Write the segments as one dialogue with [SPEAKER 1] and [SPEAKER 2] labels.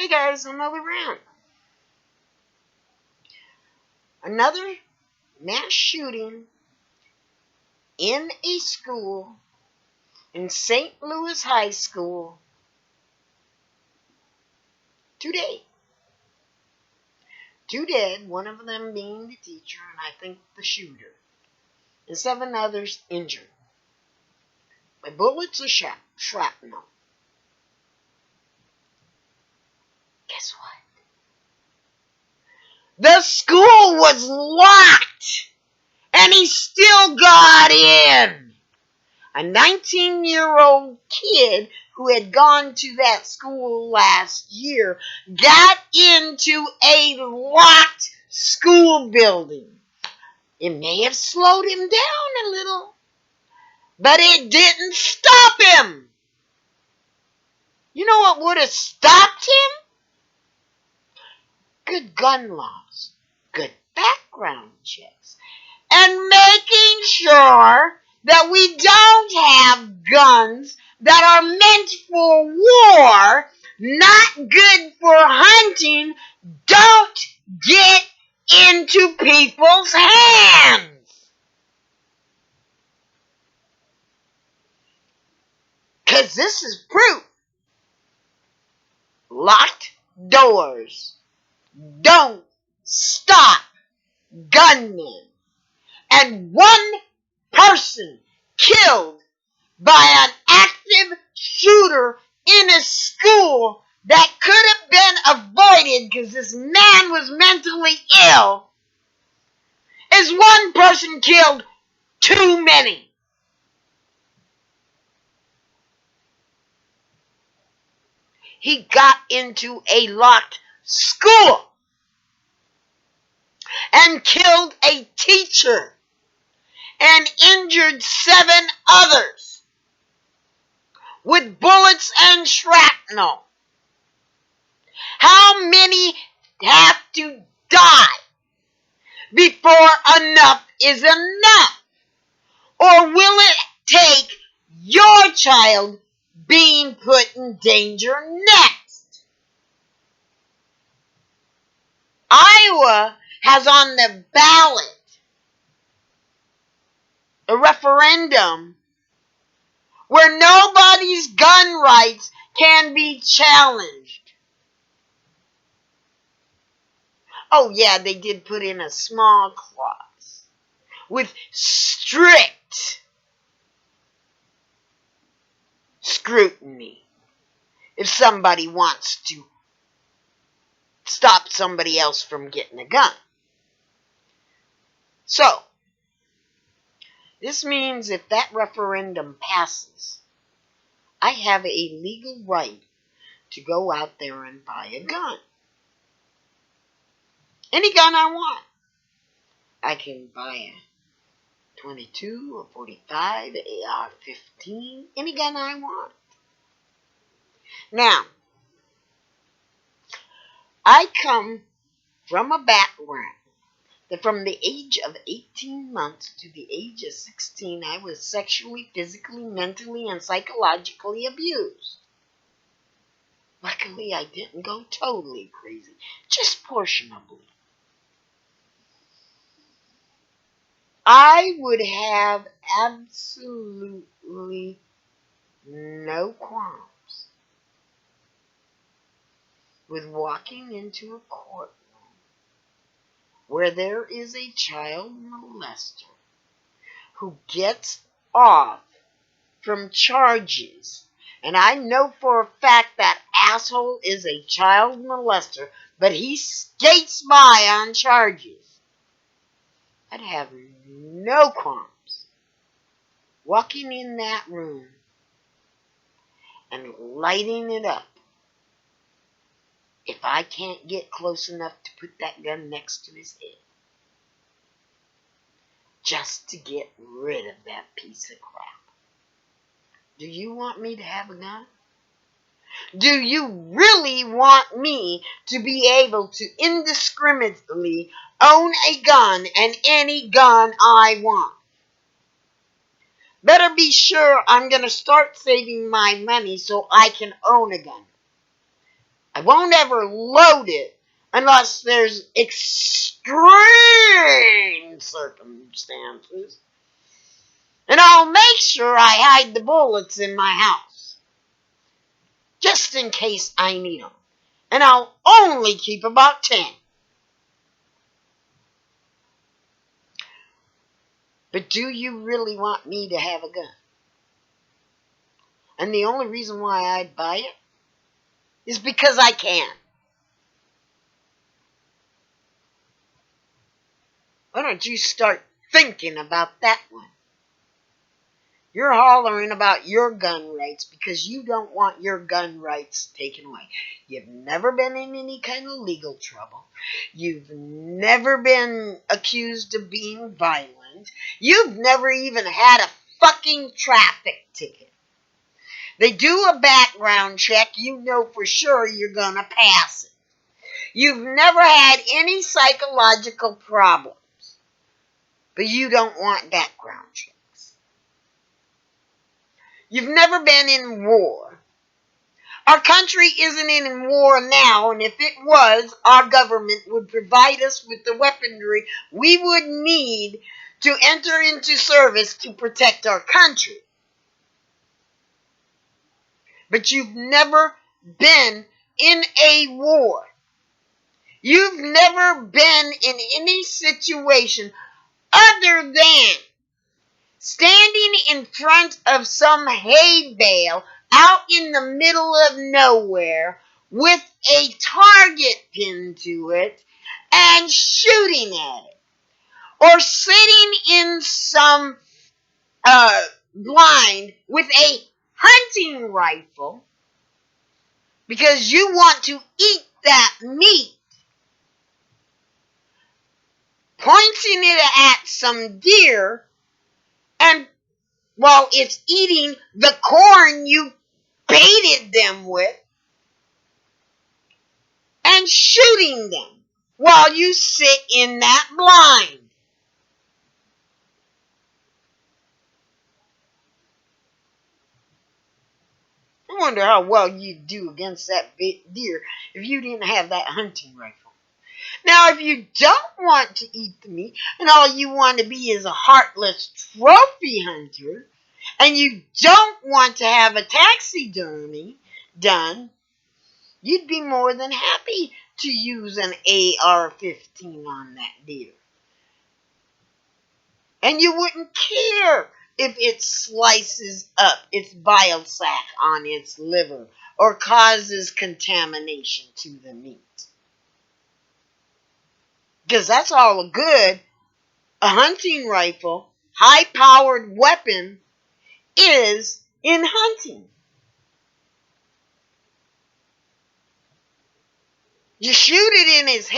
[SPEAKER 1] Hey guys, another rant. Another mass shooting in a school in St. Louis High School today. 2 dead, one of them being the teacher and I think the shooter, and 7 others injured by bullets or shrapnel. Guess what? The school was locked and he still got in. A 19-year-old kid who had gone to that school last year got into a locked school building. It may have slowed him down a little, but it didn't stop him. You know what would have stopped him? Good gun laws, good background checks, and making sure that we don't have guns that are meant for war, not good for hunting, don't get into people's hands. Because this is proof. Locked doors don't stop gunmen. And one person killed by an active shooter in a school that could have been avoided because this man was mentally ill is one person killed too many. He got into a locked school and killed a teacher and injured 7 others with bullets and shrapnel. How many have to die before enough is enough? Or will it take your child being put in danger next? Iowa has on the ballot a referendum where nobody's gun rights can be challenged. Oh yeah, they did put in a small clause with strict scrutiny if somebody wants to stop somebody else from getting a gun. So, this means if that referendum passes, I have a legal right to go out there and buy a gun. Any gun I want. I can buy a 22, a 45, AR-15, any gun I want. Now, I come from a background that from the age of 18 months to the age of 16, I was sexually, physically, mentally, and psychologically abused. Luckily, I didn't go totally crazy, just portionably. I would have absolutely no qualms with walking into a courtroom where there is a child molester who gets off from charges. And I know for a fact that asshole is a child molester, but he skates by on charges. I'd have no qualms walking in that room and lighting it up if I can't get close enough to put that gun next to his head. Just to get rid of that piece of crap. Do you want me to have a gun? Do you really want me to be able to indiscriminately own a gun and any gun I want? Better be sure I'm going to start saving my money so I can own a gun. I won't ever load it unless there's extreme circumstances. And I'll make sure I hide the bullets in my house, just in case I need them. And I'll only keep about 10. But do you really want me to have a gun? And the only reason why I'd buy it is because I can. Why don't you start thinking about that one? You're hollering about your gun rights because you don't want your gun rights taken away. You've never been in any kind of legal trouble. You've never been accused of being violent. You've never even had a fucking traffic ticket. They do a background check. You know for sure you're going to pass it. You've never had any psychological problems. But you don't want background checks. You've never been in war. Our country isn't in war now, and if it was, our government would provide us with the weaponry we would need to enter into service to protect our country. But you've never been in a war. You've never been in any situation other than standing in front of some hay bale out in the middle of nowhere with a target pinned to it and shooting at it. Or sitting in some blind with a hunting rifle because you want to eat that meat, pointing it at some deer, and while it's eating the corn you baited them with, and shooting them while you sit in that blind. I wonder how well you'd do against that deer if you didn't have that hunting rifle. Now, if you don't want to eat the meat, and all you want to be is a heartless trophy hunter, and you don't want to have a taxidermy done, you'd be more than happy to use an AR-15 on that deer. And you wouldn't care if it slices up its bile sac on its liver or causes contamination to the meat. Because that's all good. A hunting rifle, high-powered weapon, is in hunting. You shoot it in his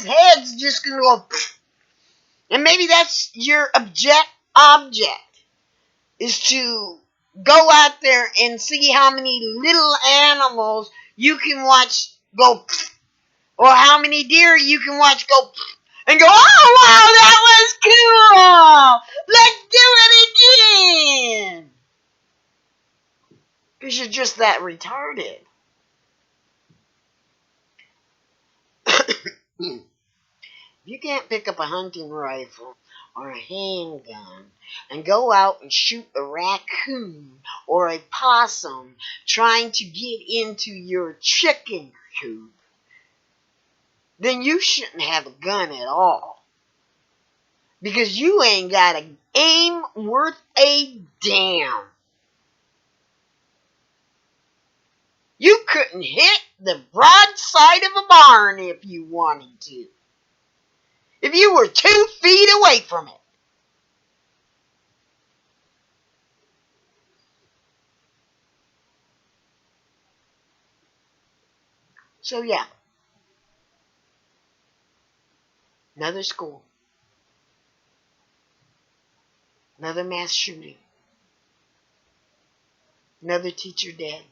[SPEAKER 1] head's just going to go, and maybe that's your object, is to go out there and see how many little animals you can watch go, or how many deer you can watch go, and go, oh wow, that was cool! Let's do it again! Because you're just that retarded. You can't pick up a hunting rifle or a handgun and go out and shoot a raccoon or a possum trying to get into your chicken coop. Then you shouldn't have a gun at all. Because you ain't got an aim worth a damn. You couldn't hit the broadside of a barn if you wanted to. If you were 2 feet away from it. So yeah. Another school. Another mass shooting. Another teacher dead.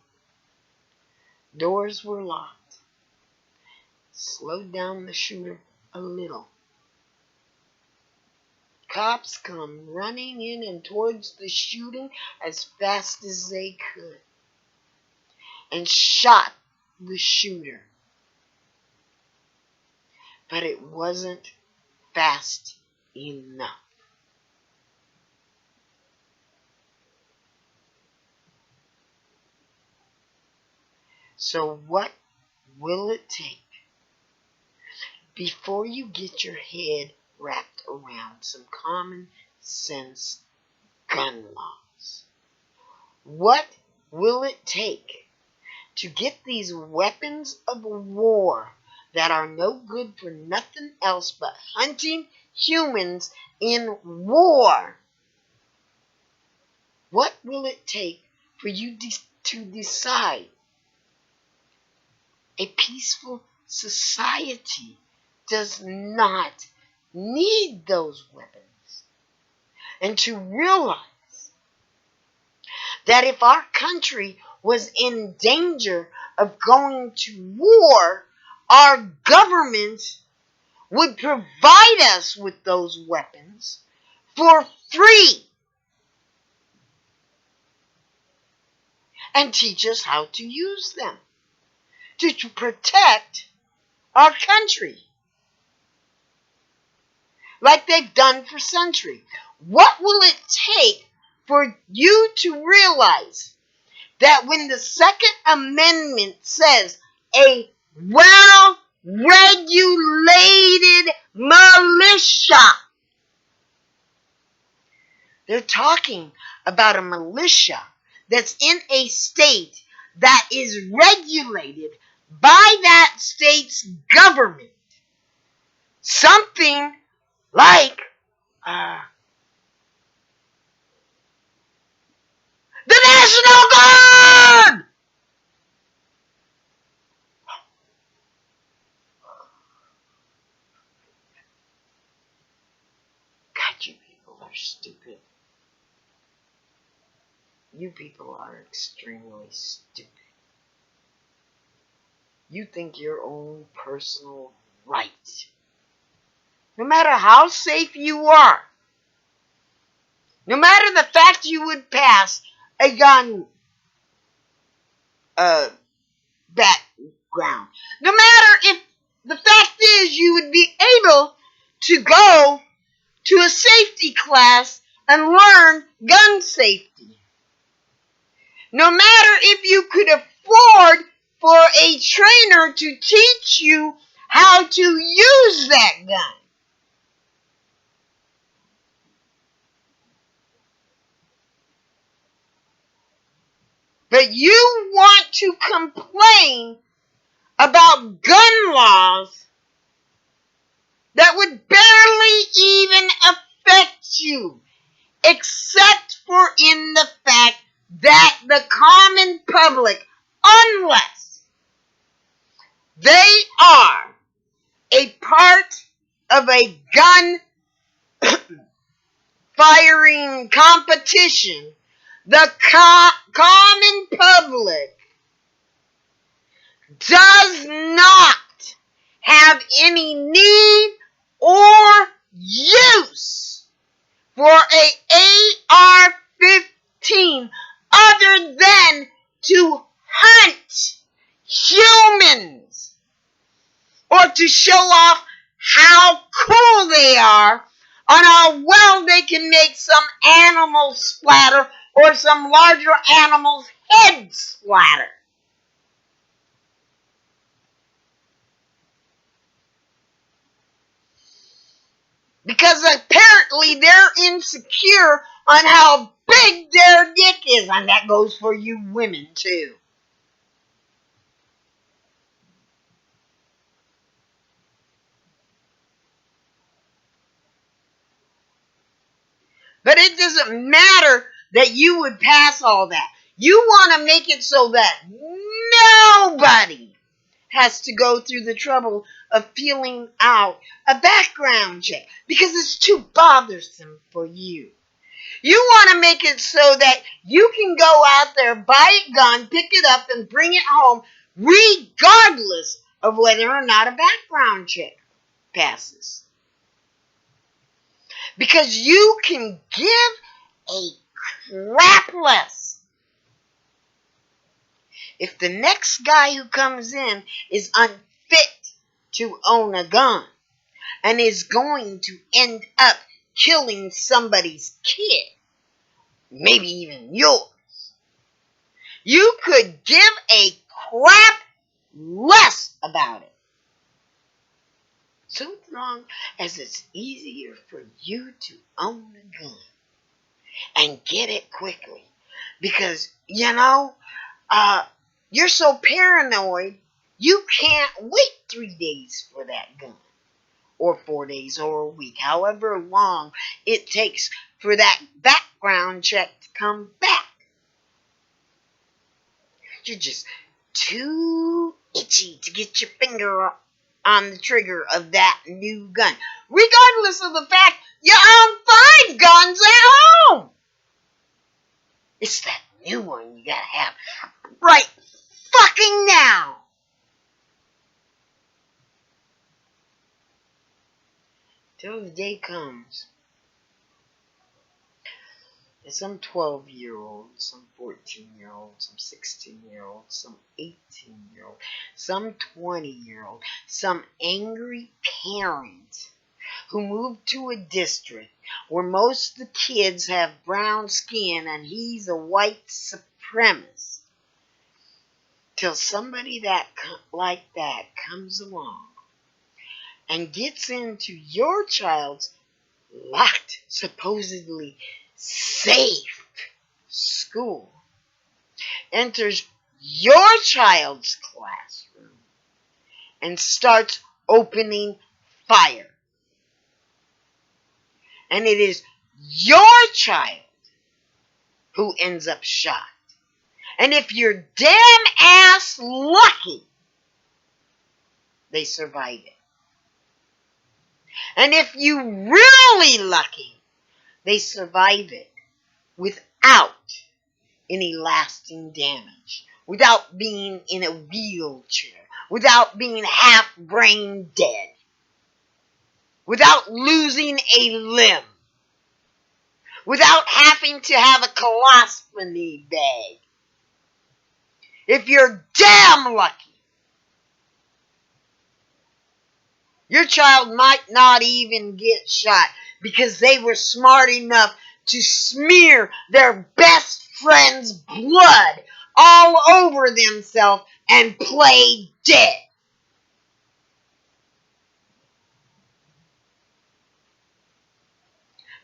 [SPEAKER 1] Doors were locked. Slowed down the shooter a little. Cops come running in and towards the shooting as fast as they could. And shot the shooter. But it wasn't fast enough. So what will it take before you get your head wrapped around some common sense gun laws? What will it take to get these weapons of war that are no good for nothing else but hunting humans in war? What will it take for you to decide a peaceful society does not need those weapons? And to realize that if our country was in danger of going to war, our government would provide us with those weapons for free and teach us how to use them to protect our country like they've done for centuries. What will it take for you to realize that when the Second Amendment says a well-regulated militia, they're talking about a militia that's in a state that is regulated by that state's government. Something like the National Guard! God, you people are stupid. You people are extremely stupid. You think your own personal right, no matter how safe you are, no matter the fact you would pass a gun background, no matter if the fact is you would be able to go to a safety class and learn gun safety, no matter if you could afford for a trainer to teach you how to use that gun. But you want to complain about gun laws that would barely even affect you, except for in the fact that the common public, unless they are a part of a gun firing competition, the common public does not have any need or use for a AR-15 other than to hunt humans or to show off how cool they are on how well they can make some animal splatter or some larger animal's head splatter. Because apparently they're insecure on how big their dick is. And that goes for you women too. But it doesn't matter that you would pass all that. You want to make it so that nobody has to go through the trouble of filling out a background check because it's too bothersome for you. You want to make it so that you can go out there, buy a gun, pick it up, and bring it home regardless of whether or not a background check passes. Because you can give a crap less If the next guy who comes in is unfit to own a gun and is going to end up killing somebody's kid, maybe even yours, you could give a crap less about it. So long as it's easier for you to own a gun and get it quickly. Because, you're so paranoid, you can't wait 3 days for that gun. Or 4 days or a week, however long it takes for that background check to come back. You're just too itchy to get your finger on the trigger of that new gun, regardless of the fact you own 5 guns at home. It's that new one you gotta have right fucking now. Till the day comes that some 12-year-olds, some 14-year-olds, some 16-year-olds, some 18-year-olds, some 20-year-old, some angry parent who moved to a district where most of the kids have brown skin and he's a white supremacist, till somebody like that comes along and gets into your child's locked, supposedly safe school, enters your child's classroom, and starts opening fire. And it is your child who ends up shot. And if you're damn ass lucky, they survive it. And if you really lucky, they survive it without any lasting damage, without being in a wheelchair, without being half brain dead, without losing a limb, without having to have a colostomy bag. If you're damn lucky, your child might not even get shot because they were smart enough to smear their best friend's blood all over themselves and play dead.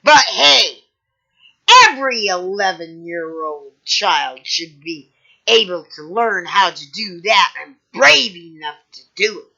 [SPEAKER 1] But hey, every 11-year-old child should be able to learn how to do that and brave enough to do it.